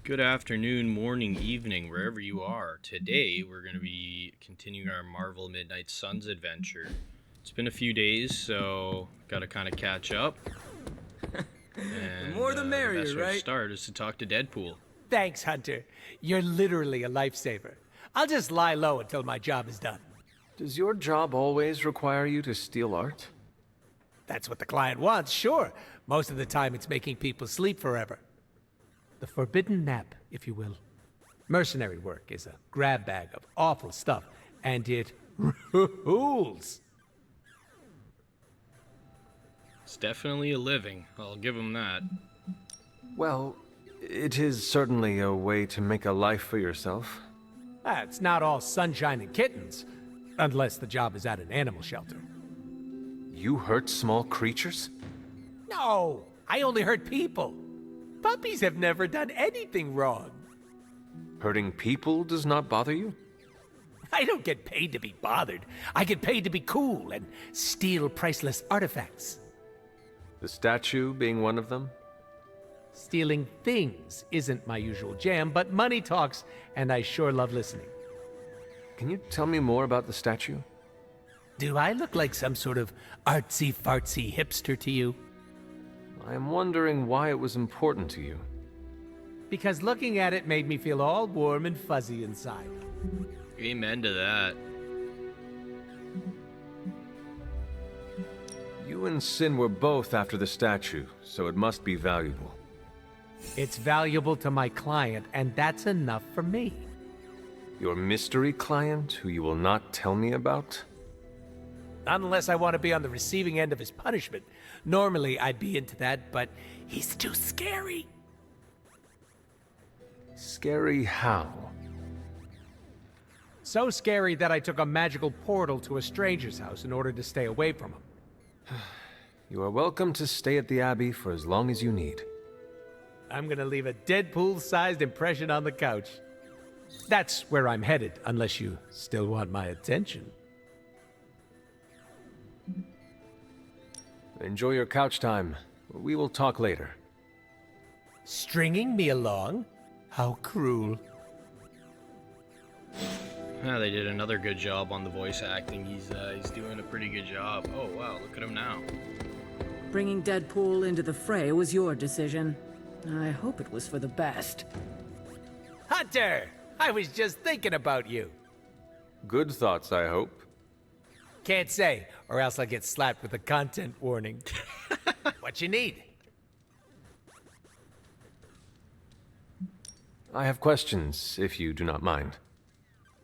Good afternoon, morning, evening, wherever you are. Today, we're going to be continuing our Marvel Midnight Suns adventure. It's been a few days, so got to kind of catch up. And The more the merrier, best way to right? start is to talk to Deadpool. Thanks, Hunter. You're literally a lifesaver. I'll just lie low until my job is done. Does your job always require you to steal art? That's what the client wants, sure. Most of the time, it's making people sleep forever. The forbidden nap, if you will. Mercenary work is a grab bag of awful stuff, and it rules. It's definitely a living, I'll give him that. Well, it is certainly a way to make a life for yourself. It's not all sunshine and kittens, unless the job is at an animal shelter. You hurt small creatures? No, I only hurt people. Puppies have never done anything wrong. Hurting people does not bother you? I don't get paid to be bothered. I get paid to be cool and steal priceless artifacts. The statue being one of them? Stealing things isn't my usual jam, but money talks, and I sure love listening. Can you tell me more about the statue? Do I look like some sort of artsy-fartsy hipster to you? I am wondering why it was important to you. Because looking at it made me feel all warm and fuzzy inside. Amen to that. You and Sin were both after the statue, so it must be valuable. It's valuable to my client, and that's enough for me. Your mystery client, who you will not tell me about? Unless I want to be on the receiving end of his punishment. Normally, I'd be into that, but he's too scary. Scary how? So scary that I took a magical portal to a stranger's house in order to stay away from him. You are welcome to stay at the Abbey for as long as you need. I'm gonna leave a Deadpool-sized impression on the couch. That's where I'm headed, unless you still want my attention. Enjoy your couch time. We will talk later. Stringing me along? How cruel. Yeah, they did another good job on the voice acting. He's doing a pretty good job. Oh, wow, look at him now. Bringing Deadpool into the fray was your decision. I hope it was for the best. Hunter! I was just thinking about you. Good thoughts, I hope. Can't say, or else I'll get slapped with a content warning. What you need? I have questions, if you do not mind.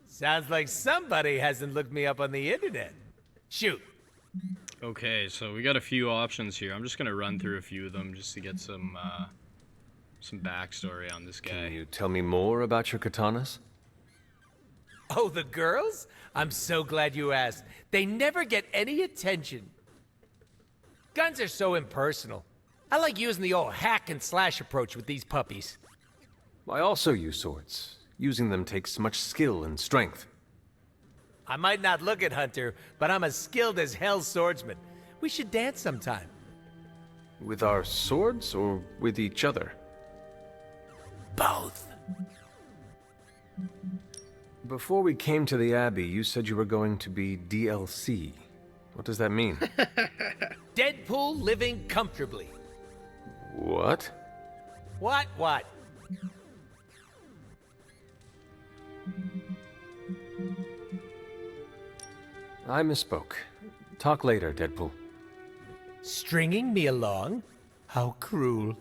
Sounds like somebody hasn't looked me up on the internet. Shoot. Okay, so we got a few options here. I'm just gonna run through a few of them just to get some backstory on this guy. Can you tell me more about your katanas? Oh, the girls? I'm so glad you asked. They never get any attention. Guns are so impersonal. I like using the old hack and slash approach with these puppies. I also use swords. Using them takes much skill and strength. I might not look it, Hunter, but I'm as skilled as hell swordsman. We should dance sometime. With our swords or with each other? Both. Before we came to the Abbey, you said you were going to be DLC. What does that mean? Deadpool living comfortably. What? What? I misspoke. Talk later, Deadpool. Stringing me along? How cruel.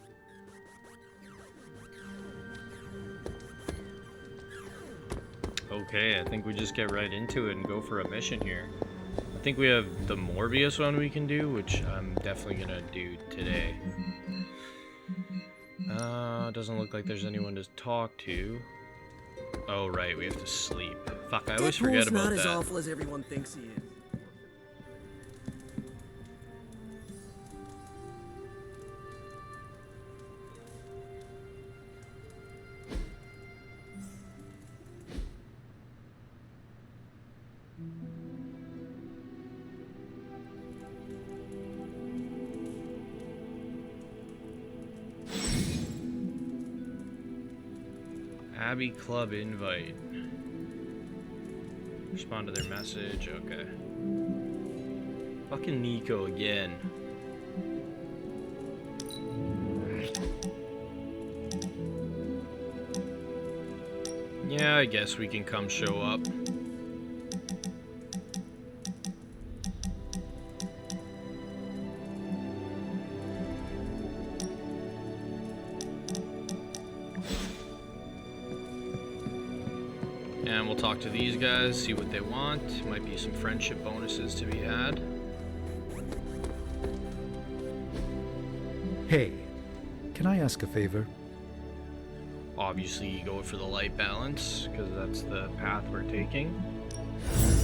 Okay, I think we just get right into it and go for a mission here. I think we have the Morbius one we can do, which I'm definitely gonna do today. Doesn't look like there's anyone to talk to. Oh, right, we have to sleep. Fuck, I always forget about not as that. awful as everyone thinks he is. Abbey Club invite. Respond to their message. Okay. Fucking Nico again. Yeah, I guess we can come show up. And we'll talk to these guys, see what they want. Might be some friendship bonuses to be had. Hey, can I ask a favor? Obviously, go for the light balance, because that's the path we're taking.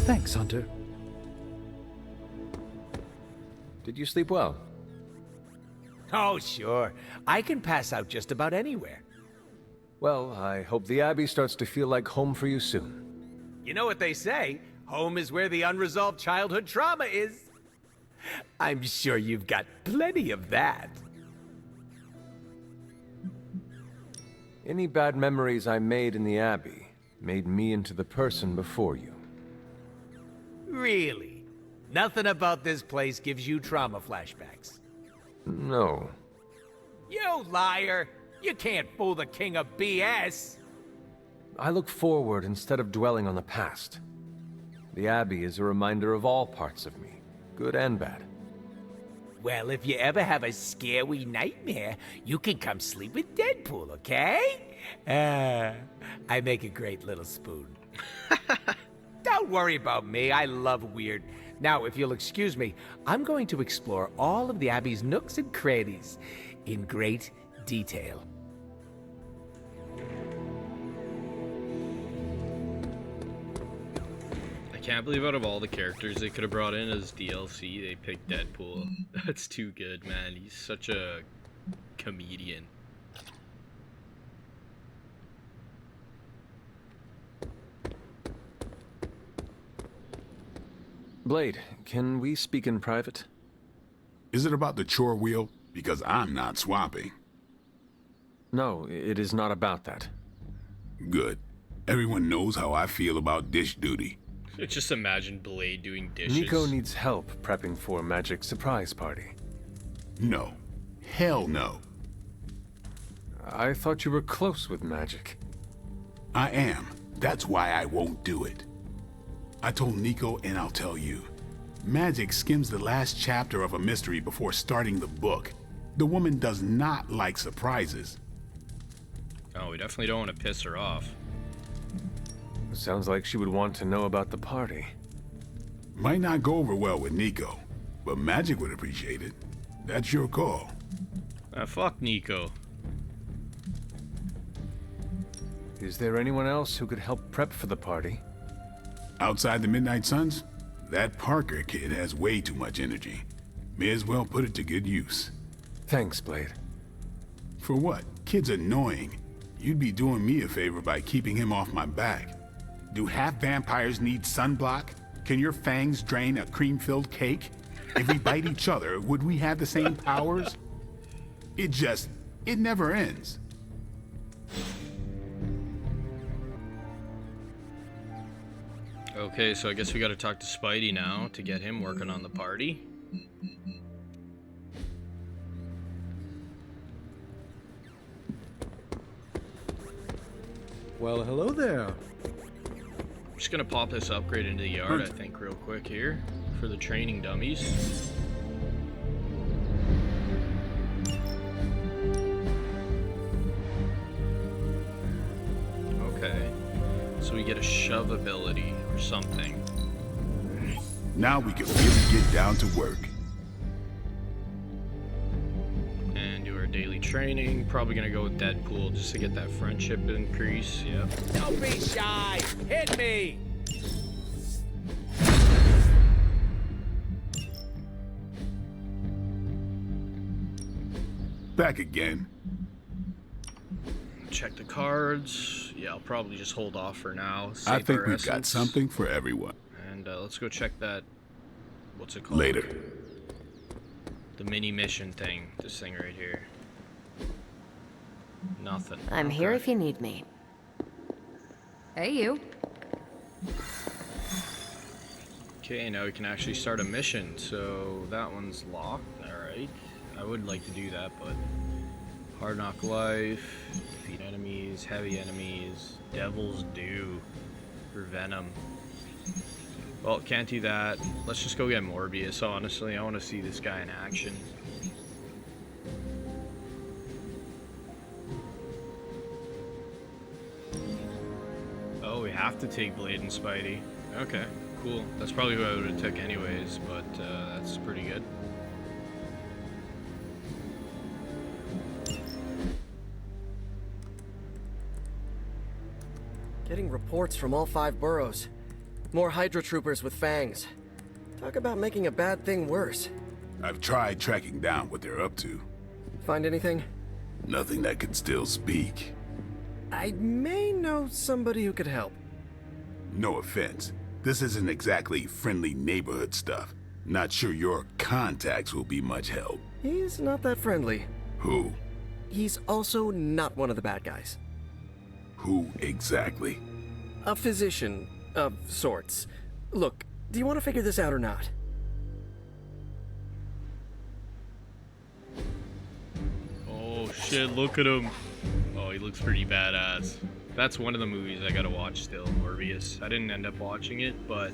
Thanks, Hunter. Did you sleep well? Oh, sure. I can pass out just about anywhere. Well, I hope the Abbey starts to feel like home for you soon. You know what they say? Home is where the unresolved childhood trauma is. I'm sure you've got plenty of that. Any bad memories I made in the Abbey made me into the person before you. Really? Nothing about this place gives you trauma flashbacks. No. You liar! You can't fool the king of BS! I look forward instead of dwelling on the past. The Abbey is a reminder of all parts of me, good and bad. Well, if you ever have a scary nightmare, you can come sleep with Deadpool, okay? I make a great little spoon. Don't worry about me, I love weird. Now, if you'll excuse me, I'm going to explore all of the Abbey's nooks and crannies in great detail. I can't believe out of all the characters they could have brought in as DLC, they picked Deadpool. That's too good, man. He's such a comedian. Blade, can we speak in private? Is it about the chore wheel? Because I'm not swapping. No, it is not about that. Good. Everyone knows how I feel about dish duty. Just imagine Blade doing dishes. Nico needs help prepping for a magic surprise party. No. Hell no. I thought you were close with magic. I am. That's why I won't do it. I told Nico, and I'll tell you. Magic skims the last chapter of a mystery before starting the book. The woman does not like surprises. Oh, we definitely don't want to piss her off. Sounds like she would want to know about the party. Might not go over well with Nico, but Magic would appreciate it. That's your call. Fuck Nico. Is there anyone else who could help prep for the party? Outside the Midnight Suns, that Parker kid has way too much energy. May as well put it to good use. Thanks, Blade. For what? Kid's annoying. You'd be doing me a favor by keeping him off my back. Do half vampires need sunblock? Can your fangs drain a cream-filled cake? If we bite each other, would we have the same powers? It never ends. Okay, so I guess we gotta talk to Spidey now to get him working on the party. Well, hello there. I'm just gonna pop this upgrade into the yard, I think, real quick here for the training dummies. Okay, so we get a shove ability or something. Now we can really get down to work. And do our daily training. Probably gonna go with Deadpool just to get that friendship increase. Yep. Don't be shy! Hit me! Back again. Check the cards. Yeah, I'll probably just hold off for now. I Save think our we've got essence. something for everyone. And let's go check that. What's it called? Later. The mini mission thing. This thing right here. Nothing. I'm here Okay. if you need me. Hey, you. Okay, now we can actually start a mission. So that one's locked. Alright. I would like to do that, but Hard Knock Life, defeat enemies, heavy enemies, Devil's Due for Venom. Well, can't do that. Let's just go get Morbius, honestly. I want to see this guy in action. Oh, we have to take Blade and Spidey. Okay, cool. That's probably who I would have took anyways, but that's pretty good. Getting reports from all 5 boroughs. More Hydra troopers with fangs. Talk about making a bad thing worse. I've tried tracking down what they're up to. Find anything? Nothing that can still speak. I may know somebody who could help. No offense. This isn't exactly friendly neighborhood stuff. Not sure your contacts will be much help. He's not that friendly. Who? He's also not one of the bad guys. Who exactly? A physician of sorts. Look, do you want to figure this out or not? Oh shit, look at him. Oh, he looks pretty badass. That's one of the movies I gotta watch still, Morbius. I didn't end up watching it, but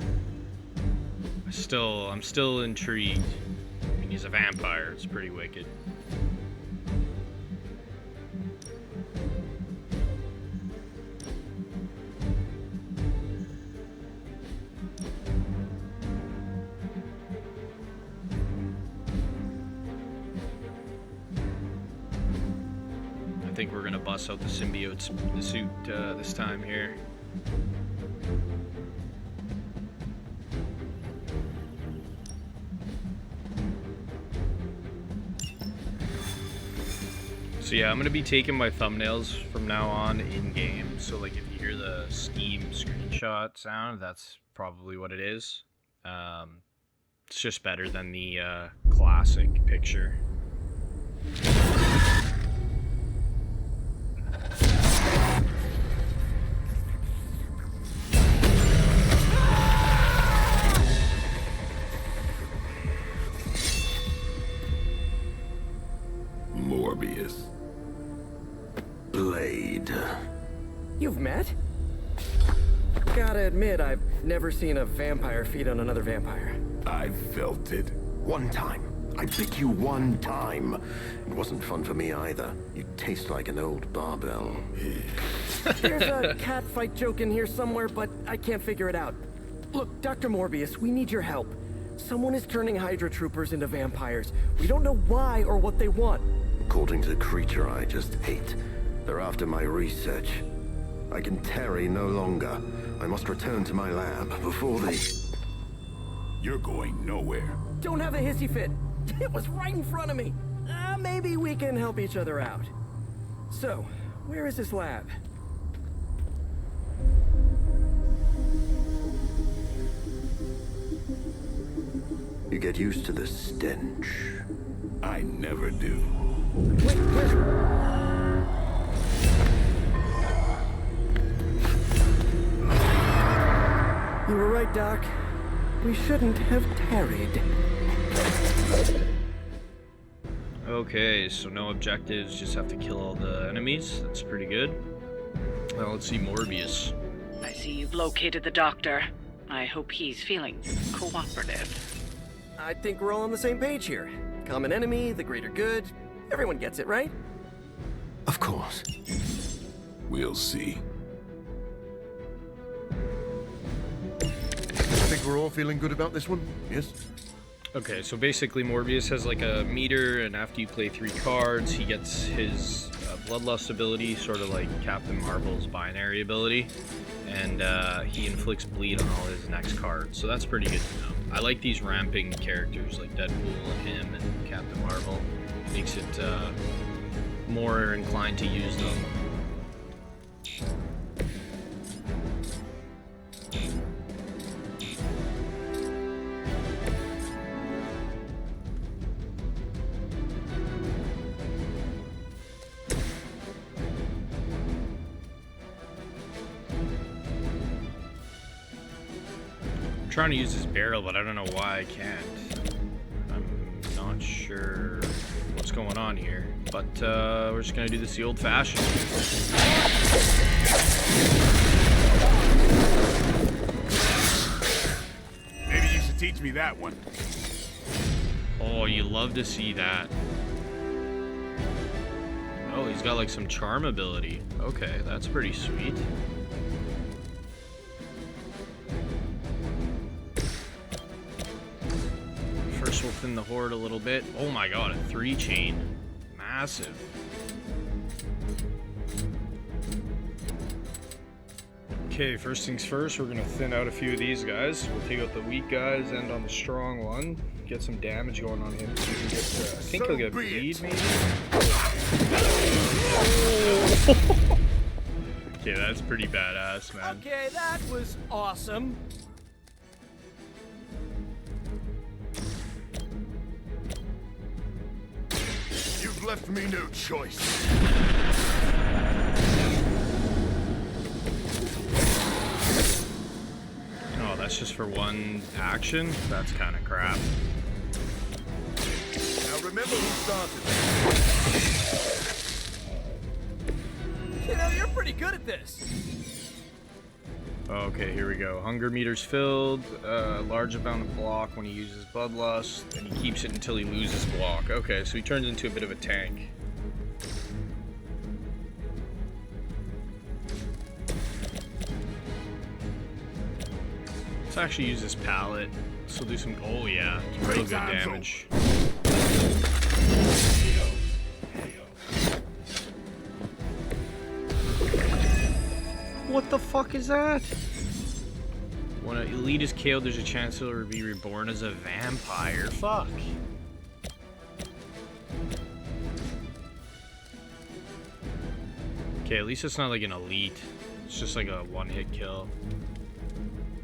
I'm still intrigued. I mean, he's a vampire. It's pretty wicked. I think we're gonna bust out the symbiote suit this time here. So yeah, I'm gonna be taking my thumbnails from now on in game. So like, if you hear the Steam screenshot sound, that's probably what it is. It's just better than the classic picture. Morbius. Blade. You've met? Gotta admit, I've never seen a vampire feed on another vampire. I felt it. One time. I bit you one time. It wasn't fun for me either. You taste like an old barbell. There's a cat fight joke in here somewhere, but I can't figure it out. Look, Dr. Morbius, we need your help. Someone is turning Hydra troopers into vampires. We don't know why or what they want. According to the creature I just ate, they're after my research. I can tarry no longer. I must return to my lab before they... You're going nowhere. Don't have a hissy fit. It was right in front of me. Maybe we can help each other out. So, where is this lab? You get used to the stench. I never do. Wait, You were right, Doc. We shouldn't have tarried. Okay, so no objectives, just have to kill all the enemies. That's pretty good. Well, let's see Morbius. I see you've located the doctor. I hope he's feeling cooperative. I think we're all on the same page here. Common enemy, the greater good. Everyone gets it, right? Of course. We'll see. I think we're all feeling good about this one, yes? Okay, so basically Morbius has like a meter, and after you play 3 cards, he gets his Bloodlust ability, sort of like Captain Marvel's binary ability, and he inflicts bleed on all his next cards, so that's pretty good to know. I like these ramping characters like Deadpool and him and Captain Marvel. Makes it more inclined to use them. trying to use this barrel, but I don't know why I can't. I'm not sure what's going on here. But we're just gonna do this the old-fashioned. Maybe you should teach me that one. Oh, you love to see that. Oh, he's got like some charm ability. Okay, that's pretty sweet. First we'll thin the horde a little bit. Oh my god, a 3-chain. Massive. Okay, first things first, we're gonna thin out a few of these guys. We'll take out the weak guys, end on the strong one. Get some damage going on him. So he can get, I think he'll get bleed, maybe? Okay, that's pretty badass, man. Okay, that was awesome. You've left me no choice. Oh, that's just for one action? That's kind of crap. Now remember who started. You know, you're pretty good at this. Okay, here we go. Hunger meter's filled. Large amount of block when he uses Bloodlust, and he keeps it until he loses block. Okay, so he turns into a bit of a tank. Let's actually use this pallet. This will do some. Oh yeah, real good damage. What the fuck is that? When an elite is killed, there's a chance he'll be reborn as a vampire. Fuck. Okay, at least it's not like an elite. It's just like a one-hit kill.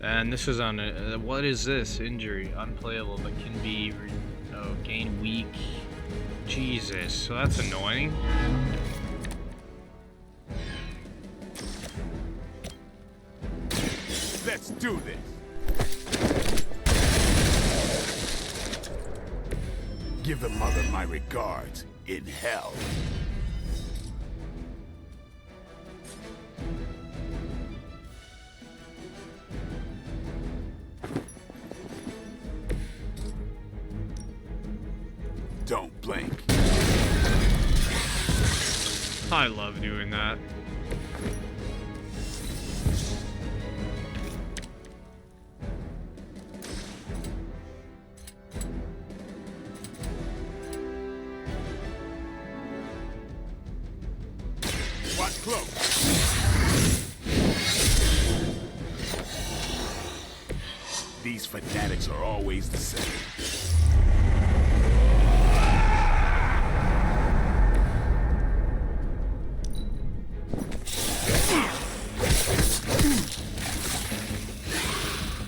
And this is on a, what is this? Injury. Unplayable, but can be gain weak. Jesus, so that's annoying. Let's do this. Give the mother my regards in hell. Don't blink. I love doing that. Watch close. These fanatics are always the same.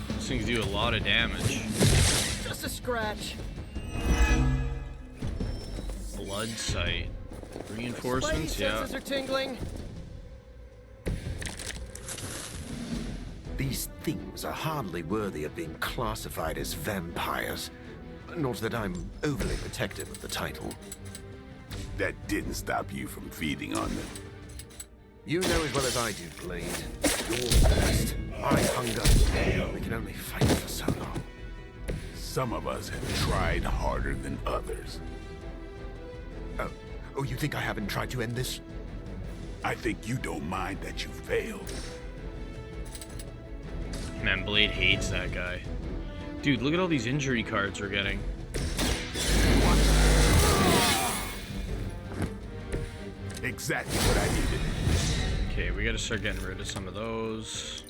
These things do a lot of damage. Just a scratch. Blood sight. Reinforcements, Spidey yeah. senses are tingling. These things are hardly worthy of being classified as vampires. Not that I'm overly protective of the title. That didn't stop you from feeding on them. You know as well as I do, Blade. Your thirst, my hunger. We can only fight for so long. Some of us have tried harder than others. Oh, you think I haven't tried to end this? I think you don't mind that you failed. Man, Blade hates that guy. Dude, look at all these injury cards we're getting. Exactly what I needed. Okay, we gotta start getting rid of some of those.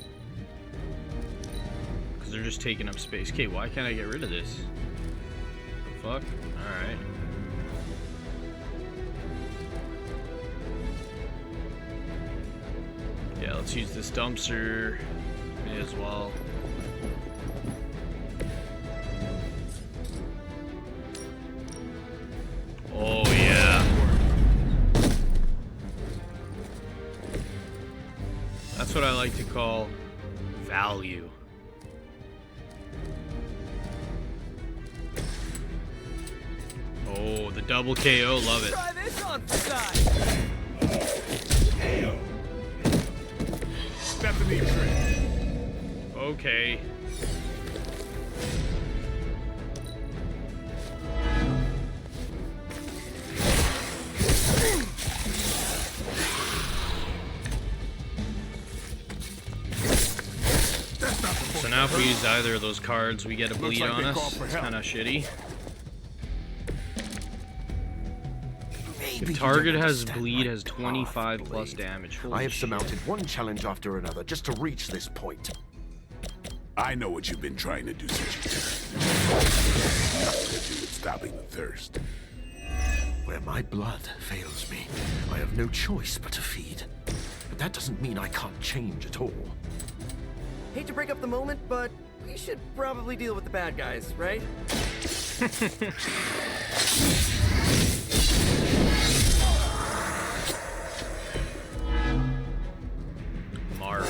Because they're just taking up space. Okay, why can't I get rid of this? The fuck? Alright. Yeah, let's use this dumpster. May as well. Oh yeah. That's what I like to call value. Oh, the double KO, love it. Try this on for size. Stephanie trick. Okay. So now if we use either of those cards, we get a bleed like on they us. called for It's help. kind of shitty. Maybe If target you don't has understand bleed, my has path, 25 plus Blade. damage. Holy I have shit. surmounted one challenge after another just to reach this point. I know what you've been trying to do since you turned. Nothing to do with stopping the thirst. Where my blood fails me, I have no choice but to feed. But that doesn't mean I can't change at all. Hate to break up the moment, but we should probably deal with the bad guys, right? Mark.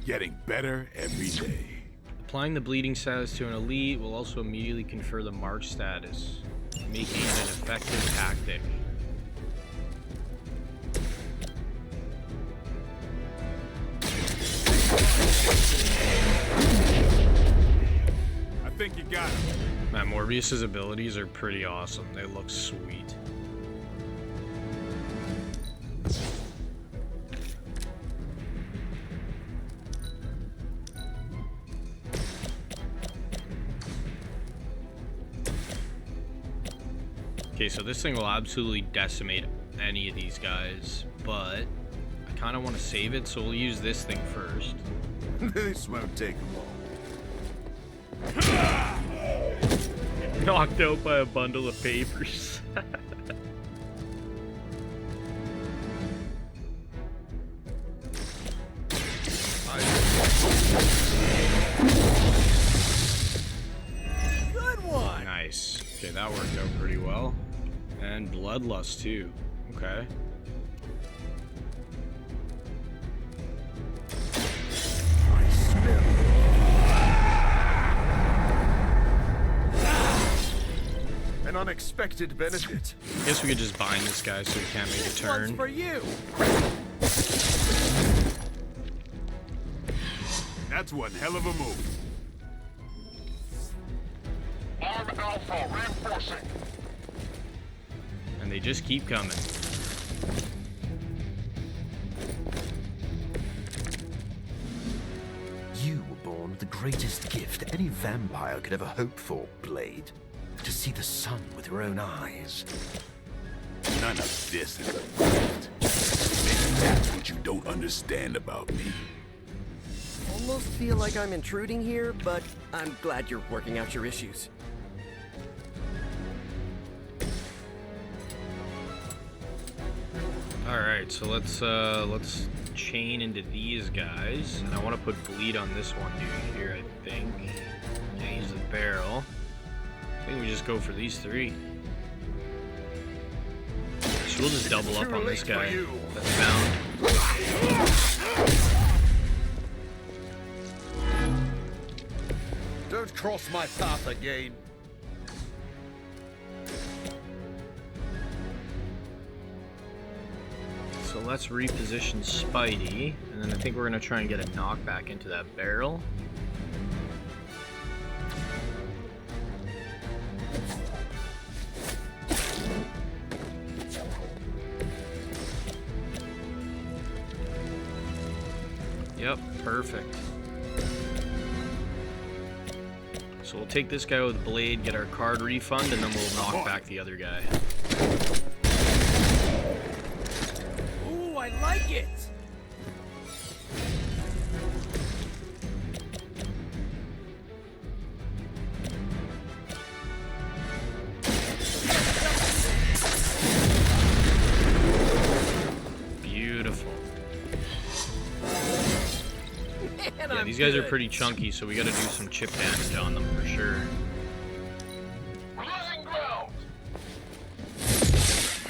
Getting better every day. Applying the bleeding status to an elite will also immediately confer the mark status, making it an effective tactic. I think you got him. Man, Morbius's abilities are pretty awesome. They look sweet. Okay, so this thing will absolutely decimate any of these guys, but I kind of want to save it, so we'll use this thing first. This won't take long. Knocked out by a bundle of papers. Good one. Nice. Okay, that worked out pretty well. And bloodlust too. Okay. I smell. An unexpected benefit. I guess we could just bind this guy so he can't make a This one's turn. for you. That's one hell of a move. Arm Alpha reinforcing. And they just keep coming. You were born with the greatest gift any vampire could ever hope for, Blade. To see the sun with your own eyes. None of this is a gift. Maybe that's what you don't understand about me. Almost feel like I'm intruding here, but I'm glad you're working out your issues. Alright, so let's chain into these guys. And I want to put bleed on this one dude here, I think. Yeah, use the barrel. I think we just go for these three. So we'll just double up on this guy. That's found. Don't cross my path again. So let's reposition Spidey, and then I think we're gonna try and get a knockback into that barrel. Yep, perfect. So we'll take this guy with Blade, get our card refund, and then we'll knock back the other guy. Ooh, I like it. Beautiful. Man, Yeah, I'm these guys are good. pretty chunky, so we gotta do some chip damage on them for sure. Losing ground.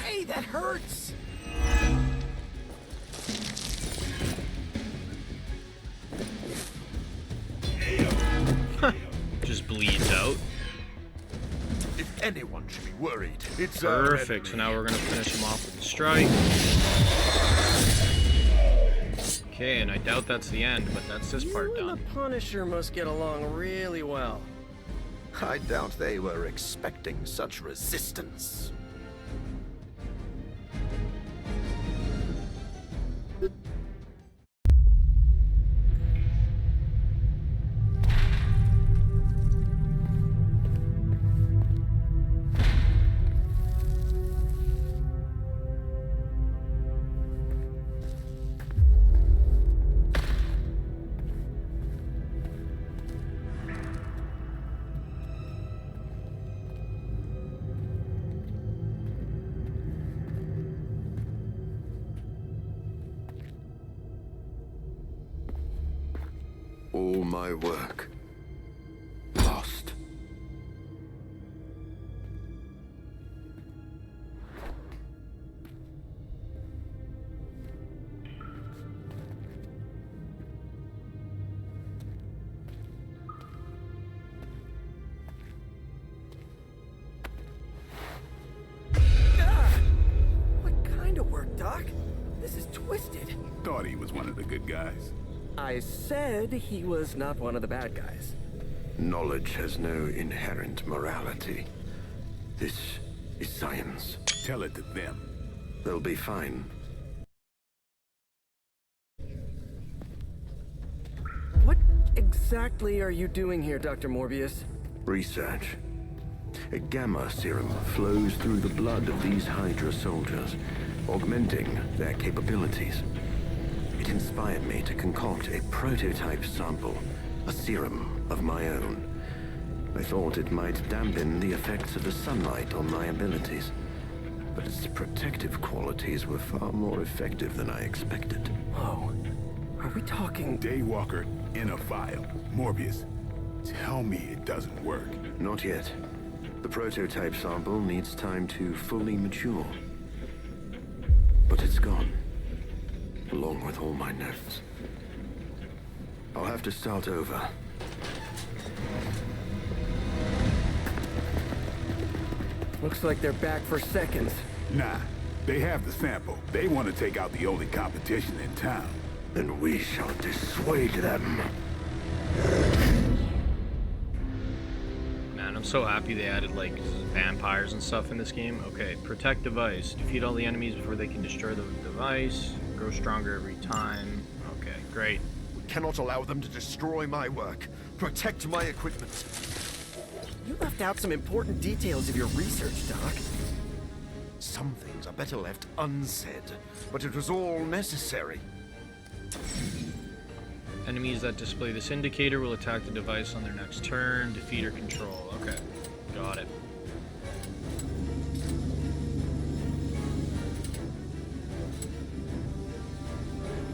Hey, that hurts. Just bleeds out. If anyone should be worried. It's Perfect. So now we're gonna finish him off with a strike. Okay, and I doubt that's the end, but that's this part You and done. the Punisher must get along really well. I doubt they were expecting such resistance. All my work lost. What kind of work, Doc? This is twisted. Thought he was one of the good guys. I said he was not one of the bad guys. Knowledge has no inherent morality. This is science. Tell it to them. They'll be fine. What exactly are you doing here, Dr. Morbius? Research. A gamma serum flows through the blood of these Hydra soldiers, augmenting their capabilities. It inspired me to concoct a prototype sample, a serum of my own. I thought it might dampen the effects of the sunlight on my abilities, but its protective qualities were far more effective than I expected. Whoa. Are we talking... Daywalker in a vial. Morbius, tell me it doesn't work. Not yet. The prototype sample needs time to fully mature. But it's gone, along with all my notes. I'll have to start over. Looks like they're back for seconds. Nah, they have the sample. They want to take out the only competition in town. Then we shall dissuade them. Man, I'm so happy they added like vampires and stuff in this game. Okay, protect device. Defeat all the enemies before they can destroy the device. Grow stronger every time. Okay, great. We cannot allow them to destroy my work. Protect my equipment. You left out some important details of your research, Doc. Some things are better left unsaid, but it was all necessary. Enemies that display this indicator will attack the device on their next turn. Defeat or control. Okay, got it.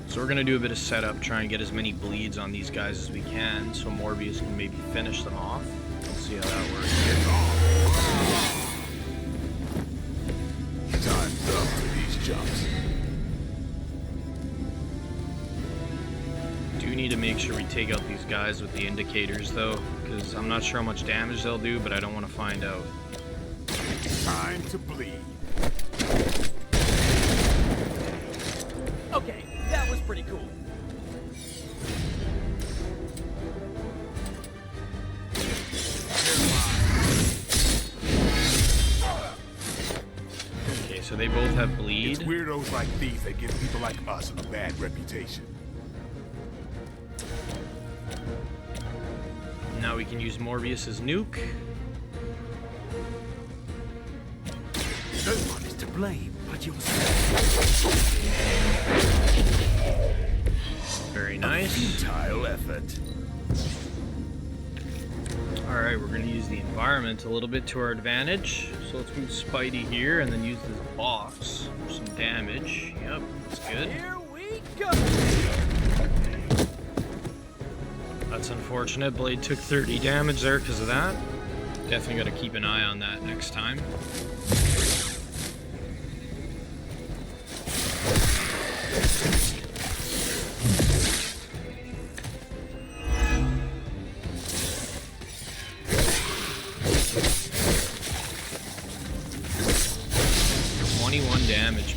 So we're gonna do a bit of setup, try and get as many bleeds on these guys as we can, so Morbius can maybe finish them off. Let's see how that works. Time's up for these jumps. Do need to make sure we take out these guys with the indicators though, because I'm not sure how much damage they'll do, but I don't want to find out. Time to bleed. Okay, that was pretty cool. Okay, so they both have bleed. It's weirdos like these that give people like us a bad reputation. Now we can use Morbius's nuke. No one is to blame but yourself. Very nice. Futile effort. Alright, we're going to use the environment a little bit to our advantage. So let's move Spidey here and then use this box for some damage. Yep, that's good. Here we go. That's unfortunate. Blade took 30 damage there because of that. Definitely got to keep an eye on that next time.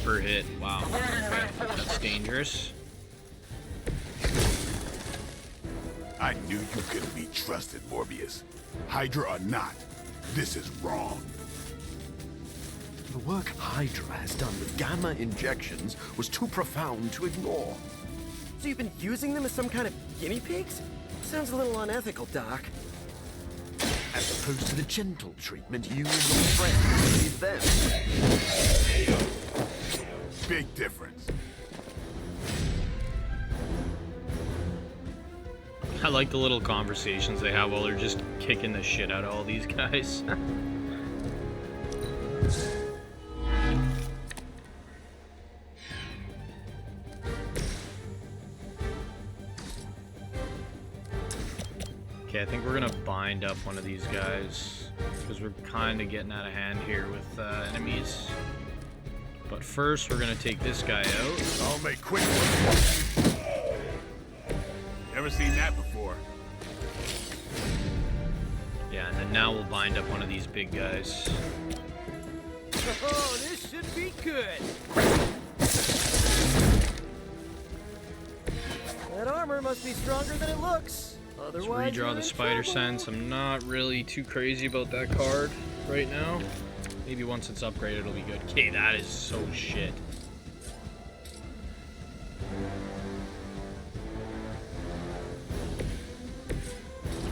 per hit. Wow. Okay. That's dangerous. I knew you couldn't be trusted, Morbius. Hydra or not, this is wrong. The work Hydra has done with gamma injections was too profound to ignore. So you've been using them as some kind of guinea pigs? Sounds a little unethical, Doc. As opposed to the gentle treatment you and your friends gave them. Big difference. I like the little conversations they have while they're just kicking the shit out of all these guys. Okay, I think we're gonna bind up one of these guys because we're kind of getting out of hand here with enemies. But first, we're gonna take this guy out. I'll make quick work. Never seen that before. Yeah, and then now we'll bind up one of these big guys. Oh, this should be good. That armor must be stronger than it looks. Let's Otherwise, redraw you're the in spider trouble. sense. I'm not really too crazy about that card right now. Maybe once it's upgraded, it'll be good. Okay, that is so shit.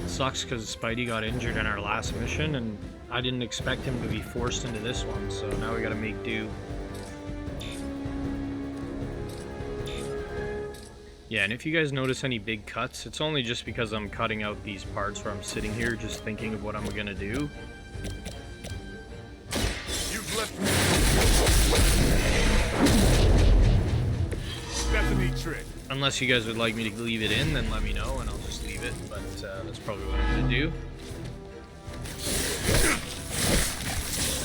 Sucks because Spidey got injured in our last mission, and I didn't expect him to be forced into this one, so now we gotta make do. Yeah, and if you guys notice any big cuts, it's only just because I'm cutting out these parts where I'm sitting here just thinking of what I'm gonna do. You've left me. That's a neat trick. Unless you guys would like me to leave it in, then let me know and I'll just leave it, but that's probably what I'm gonna do.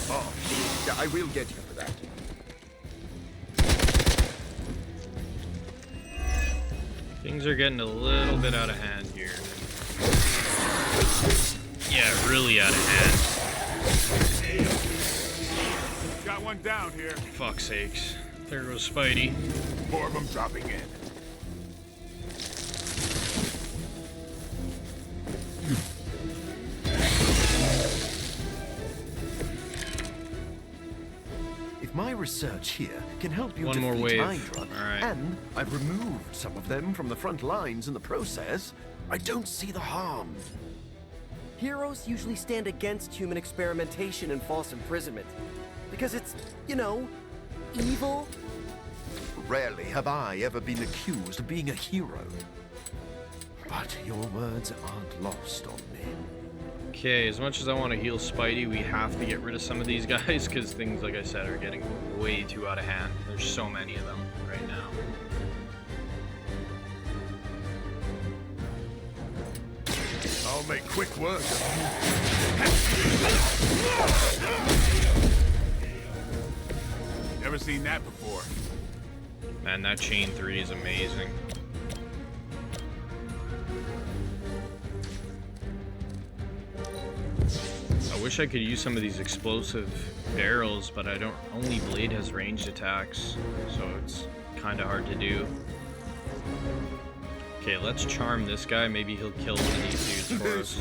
Oh, yeah, I will get you for that. Things are getting a little bit out of hand here. Yeah, really out of hand. Got one down here. Fuck's sakes. There goes Spidey. More of them dropping in. If my research here can help you One more defeat wave. Hydra, All right. and I've removed some of them from the front lines in the process, I don't see the harm. Heroes usually stand against human experimentation and false imprisonment. Because it's, you know, evil. Rarely have I ever been accused of being a hero. But your words aren't lost on me. Okay, as much as I want to heal Spidey, we have to get rid of some of these guys because things, like I said, are getting way too out of hand. There's so many of them right now. I'll make quick work. Never seen that before. Man, that chain 3 is amazing. I wish I could use some of these explosive barrels, but I don't. Only Blade has ranged attacks, so it's kind of hard to do. Okay, let's charm this guy. Maybe he'll kill one of these dudes for us.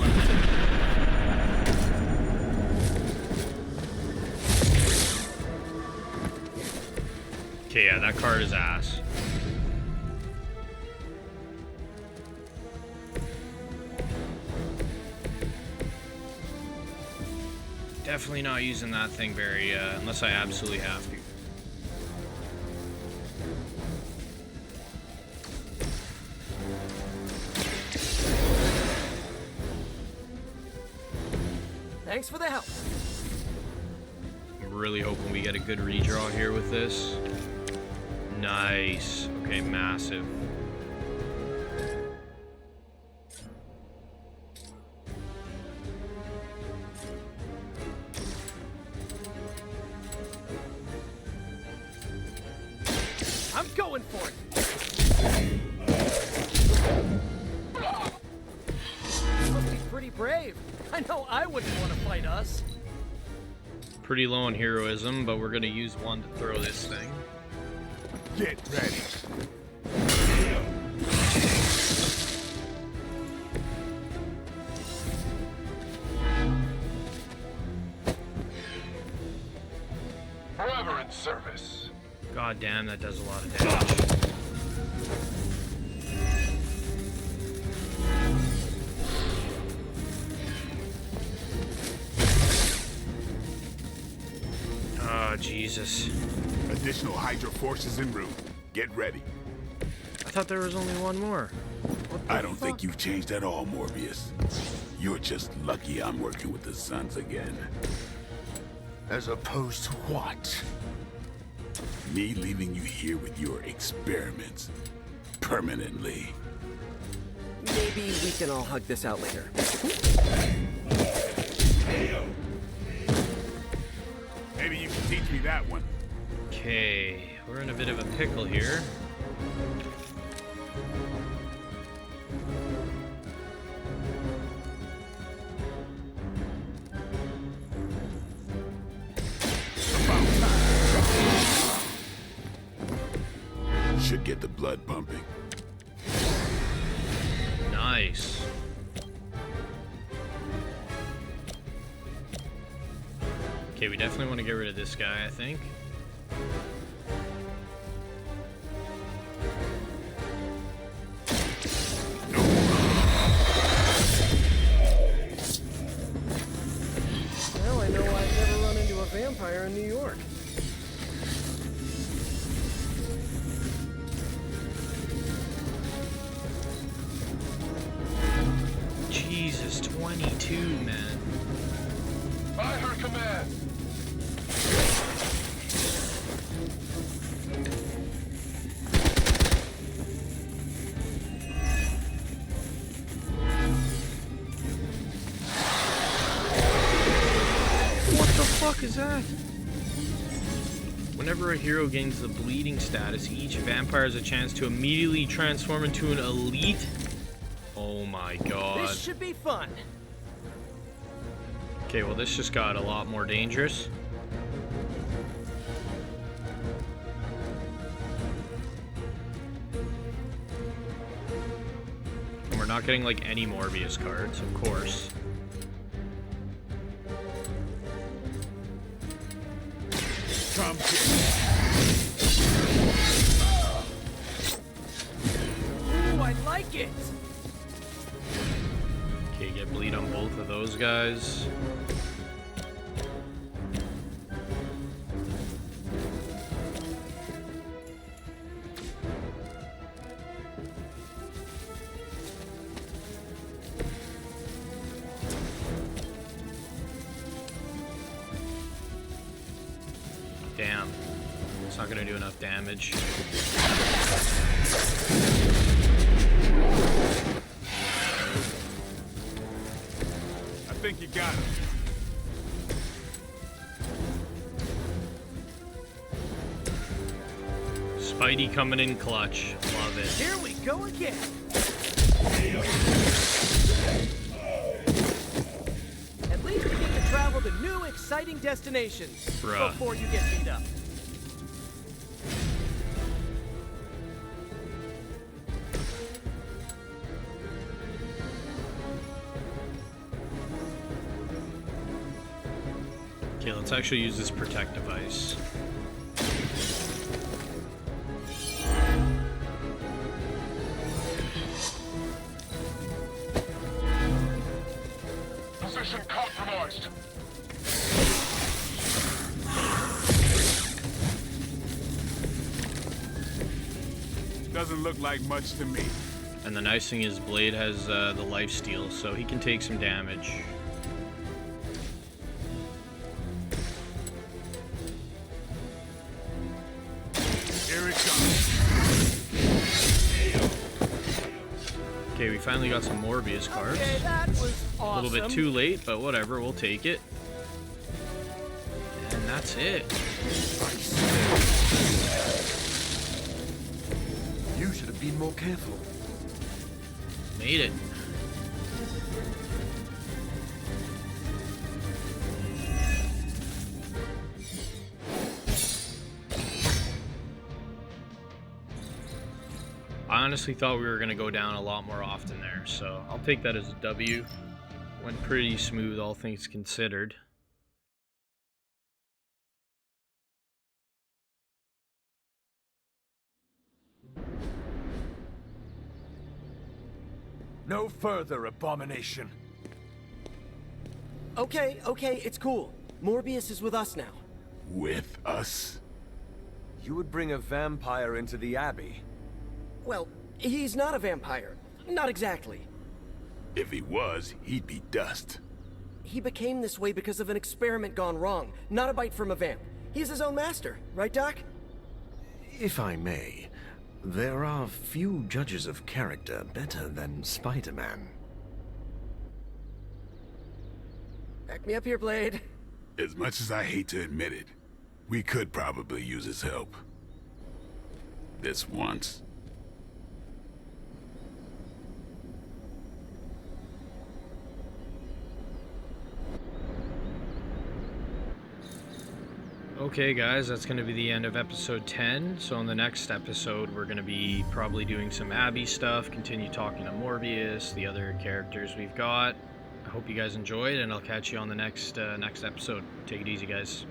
Okay, yeah, that card is ass. Definitely not using that thing very, unless I absolutely have to. Thanks for the help. I'm really hoping we get a good redraw here with this. Nice. Okay, massive. I'm going for it. You must be pretty brave. I know I wouldn't want to fight us. Pretty low on heroism, but we're gonna use one to throw this thing. Get ready. Forever in service. God damn, that does a lot of damage. Oh, Jesus. Additional Hydra forces en route. Get ready. I thought there was only one more. I don't think you've changed at all, Morbius. You're just lucky I'm working with the Sons again. As opposed to what? Me leaving you here with your experiments. Permanently. Maybe we can all hug this out later. Maybe you can teach me that one. Okay, we're in a bit of a pickle here. Should get the blood pumping. Nice. Okay, we definitely want to get rid of this guy, I think. Well, I know I've never run into a vampire in New York. Jesus, 22, man. By her command. What the fuck is that? Whenever a hero gains the bleeding status, each vampire has a chance to immediately transform into an elite. Oh my god. This should be fun. Okay, well this just got a lot more dangerous. And we're not getting like any Morbius cards, of course. Come Ooh, I like it. Okay, get bleed on both of those guys. Damn. It's not gonna do enough damage. I think you got it. Spidey coming in clutch. Love it. Here we go again. At least we get to travel to new, exciting destinations Bruh. before you get beat up. Okay, let's actually use this protect device. Position compromised. Doesn't look like much to me. And the nice thing is Blade has the life steal, so he can take some damage. Here it comes. Okay, we finally got some Morbius cards. Okay, that was A awesome. little bit too late, but whatever, we'll take it. And that's it. You should have been more careful. Made it. honestly thought we were going to go down a lot more often there, so I'll take that as a W. Went pretty smooth, all things considered. No further abomination. Okay, it's cool. Morbius is with us now. With us? You would bring a vampire into the Abbey? Well, he's not a vampire. Not exactly. If he was, he'd be dust. He became this way because of an experiment gone wrong, not a bite from a vamp. He's his own master, right, Doc? If I may, there are few judges of character better than Spider-Man. Back me up here, Blade. As much as I hate to admit it, we could probably use his help. This once. Okay guys, that's going to be the end of episode 10. So in the next episode, we're going to be probably doing some Abby stuff, continue talking to Morbius, the other characters we've got. I hope you guys enjoyed, and I'll catch you on the next episode. Take it easy, guys.